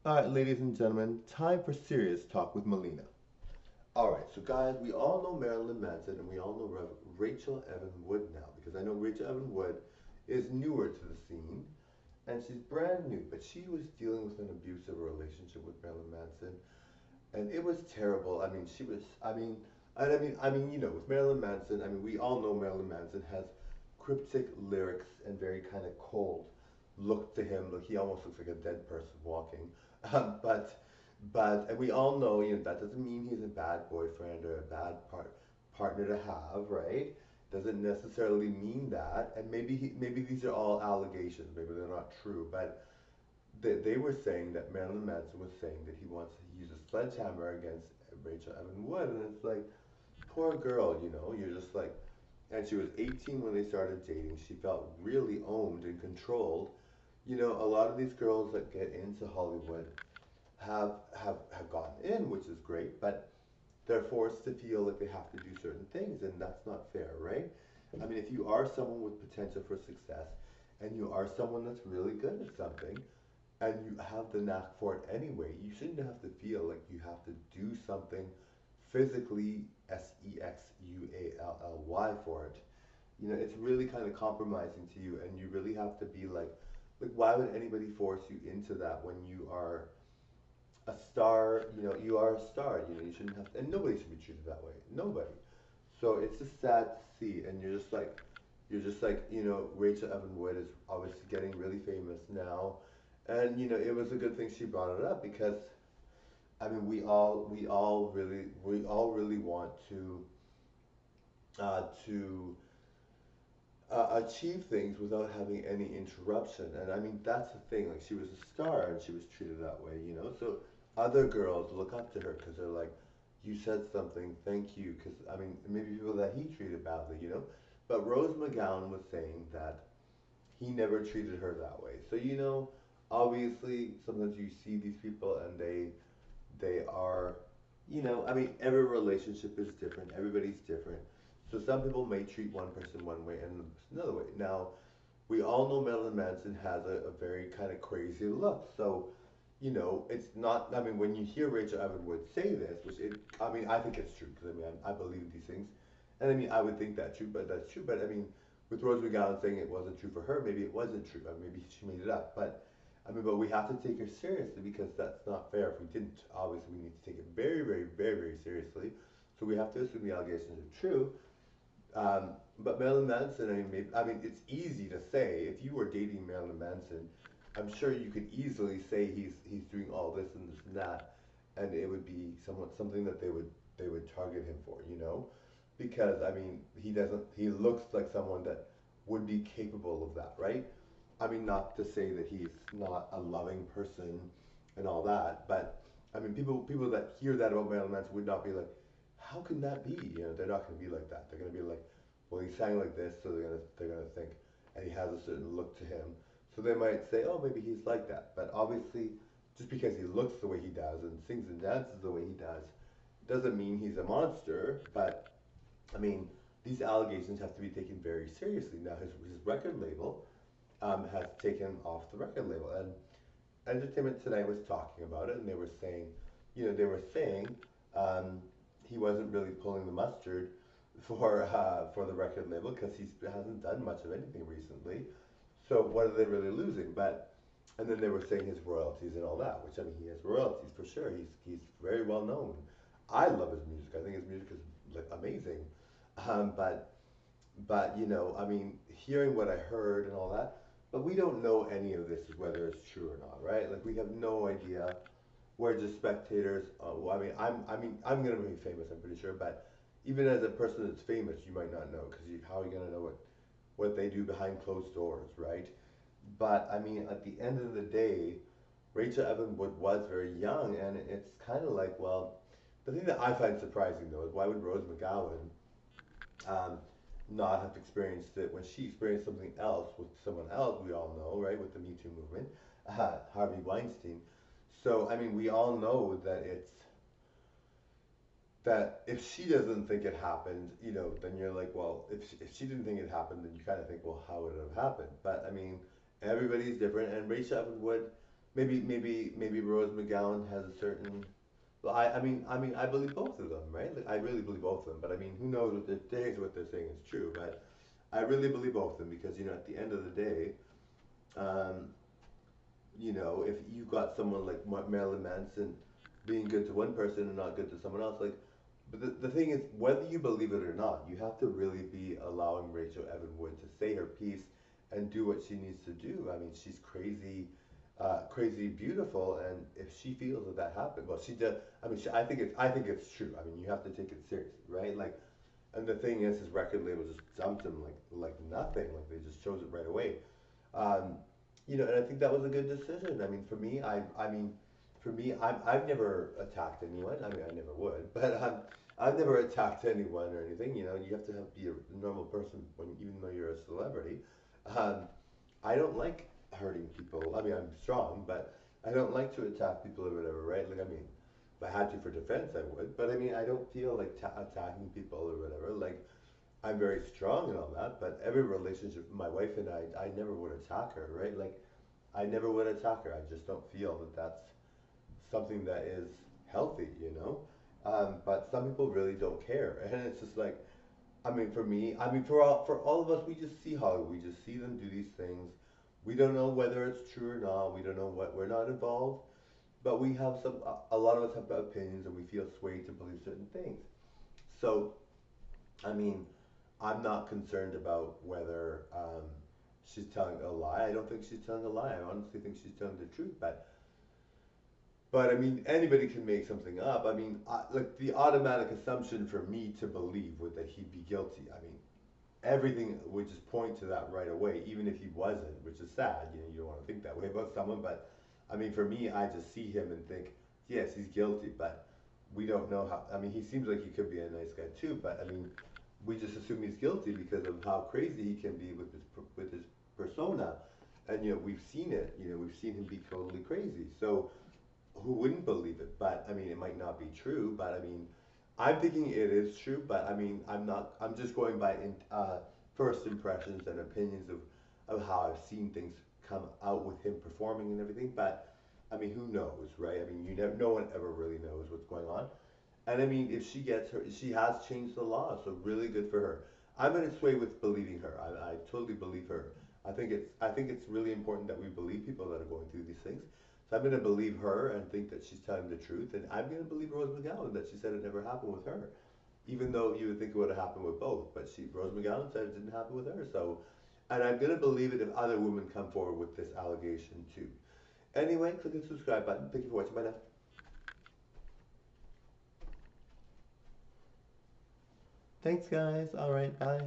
All right, ladies and gentlemen, time for serious talk with Melina. All right, so guys, we all know Marilyn Manson and we all know Rachel Evan Wood now because I know Rachel Evan Wood is newer to the scene and she's brand new, but she was dealing with an abusive relationship with Marilyn Manson and it was terrible. I mean, she was, I mean, with Marilyn Manson, I mean, we all know Marilyn Manson has cryptic lyrics and very kind of cold look to him. Look, he almost looks like a dead person walking. Um, but, and we all know, that doesn't mean he's a bad boyfriend or a bad partner to have, right? Doesn't necessarily mean that. And maybe these are all allegations. Maybe they're not true, but they were saying that Marilyn Manson was saying that he wants to use a sledgehammer against Rachel Evan Wood, and it's like, poor girl, you're just like, and she was 18 when they started dating. She felt really owned and controlled. A lot of these girls that get into Hollywood have gotten in, which is great, but they're forced to feel like they have to do certain things, and that's not fair, right? I mean, if you are someone with potential for success, and you are someone that's really good at something, and you have the knack for it anyway, you shouldn't have to feel like you have to do something physically SEXUALLY for it. It's really kind of compromising to you, and you really have to be like, why would anybody force you into that when you are a star? You are a star. You shouldn't have to, and nobody should be treated that way. Nobody. So it's just sad to see, and you're just like, Rachel Evan Wood is obviously getting really famous now, and it was a good thing she brought it up because I mean we all really want to achieve things without having any interruption. And I mean, that's the thing. Like, she was a star and she was treated that way. So other girls look up to her because they're like, you said something, thank you. Because, I mean, maybe people that he treated badly. But Rose McGowan was saying that he never treated her that way. So, obviously, sometimes you see these people and they are, I mean, every relationship is different. Everybody's different. So some people may treat one person one way and another way. Now, we all know Marilyn Manson has a very kind of crazy look. So, it's not, I mean, when you hear Rachel Evan Wood say this, I mean, I think it's true because I mean, I believe these things. And I mean, I would think that's true. But I mean, with Rose McGowan saying it wasn't true for her, maybe it wasn't true. Maybe she made it up. But I mean, but we have to take her seriously because that's not fair. If we didn't, obviously, we need to take it very, very, very, very seriously. So we have to assume the allegations are true. But Marilyn Manson, I mean, it's easy to say if you were dating Marilyn Manson, I'm sure you could easily say he's doing all this and this and that, and it would be something that they would target him for. Because I mean, he looks like someone that would be capable of that, right? I mean, not to say that he's not a loving person and all that, but I mean, people that hear that about Marilyn Manson would not be like, how can that be? They're not going to be like that. They're going to be like, well, he sang like this, so they're gonna think, and he has a certain look to him. So they might say, oh, maybe he's like that. But obviously, just because he looks the way he does and sings and dances the way he does, doesn't mean he's a monster. But I mean, these allegations have to be taken very seriously. Now, his record label has taken him off the record label, and Entertainment Tonight was talking about it, and they were saying um, he wasn't really pulling the mustard for the record label because he hasn't done much of anything recently. So what are they really losing? But and then they were saying his royalties and all that, which I mean he has royalties for sure. He's very well known. I love his music. I think his music is like amazing. Um, but I mean, hearing what I heard and all that, but we don't know any of this whether it's true or not, right? Like we have no idea. We're just spectators. Well, I'm gonna be famous. I'm pretty sure, but even as a person that's famous, you might not know because how are you gonna know what they do behind closed doors, right? But I mean, at the end of the day, Rachel Evan Wood was very young, and it's kind of like, well, the thing that I find surprising though is why would Rose McGowan um, not have experienced it when she experienced something else with someone else we all know, right, with the Me Too movement, Harvey Weinstein. So, I mean, we all know that if she doesn't think it happened, then you're like, well, if she didn't think it happened, then you kind of think, well, how would it have happened? But I mean, everybody's different, and Rachel Evan Wood maybe Rose McGowan has a certain. Well, I believe both of them, right? Like, I really believe both of them. But I mean, who knows what what they're saying is true? But I really believe both of them because at the end of the day, um, if you got someone like Marilyn Manson being good to one person and not good to someone else, like, but the thing is, whether you believe it or not, you have to really be allowing Rachel Evan Wood to say her piece and do what she needs to do. I mean, she's crazy, crazy beautiful, and if she feels that that happened, well, she does. I mean, I think it's true. I mean, you have to take it seriously, right? Like, and the thing is, his record label just dumped him like nothing. Like they just chose it right away. Um, and I think that was a good decision. I mean, for me, I've never attacked anyone. I mean, I never would, but I've never attacked anyone or anything. You have to be a normal person even though you're a celebrity. Um, I don't like hurting people. I mean, I'm strong, but I don't like to attack people or whatever, right? Like, I mean, if I had to for defense, I would, but I mean, I don't feel like attacking people or whatever. Like, I'm very strong and all that, but every relationship, my wife and I never would attack her, right? Like, I never would attack her. I just don't feel that that's something that is healthy. But some people really don't care, and it's just like, I mean, for me, I mean, for all of us, we just see Hollywood. We just see them do these things. We don't know whether it's true or not. We don't know what. We're not involved, but we have some. A lot of us have opinions, and we feel swayed to believe certain things. So, I mean, I'm not concerned about whether she's telling a lie. I don't think she's telling a lie. I honestly think she's telling the truth. But I mean, anybody can make something up. I mean, like the automatic assumption for me to believe would that he'd be guilty. I mean, everything would just point to that right away, even if he wasn't, which is sad. You don't want to think that way about someone, but I mean, for me, I just see him and think, yes, he's guilty, but we don't know how. I mean, he seems like he could be a nice guy too, but I mean, we just assume he's guilty because of how crazy he can be with his persona, and we've seen it. We've seen him be totally crazy. So who wouldn't believe it? But I mean, it might not be true. But I mean, I'm thinking it is true. But I mean, I'm not. I'm just going by first impressions and opinions of how I've seen things come out with him performing and everything. But I mean, who knows, right? I mean, you never. No one ever really knows what's going on. And I mean, if she has changed the law, so really good for her. I'm gonna sway with believing her. I totally believe her. I think it's really important that we believe people that are going through these things. So I'm gonna believe her and think that she's telling the truth, and I'm gonna believe Rose McGowan that she said it never happened with her, even though you would think it would have happened with both. But Rose McGowan said it didn't happen with her. So, and I'm gonna believe it if other women come forward with this allegation too. Anyway, click the subscribe button. Thank you for watching. Bye now. Thanks, guys. All right, bye.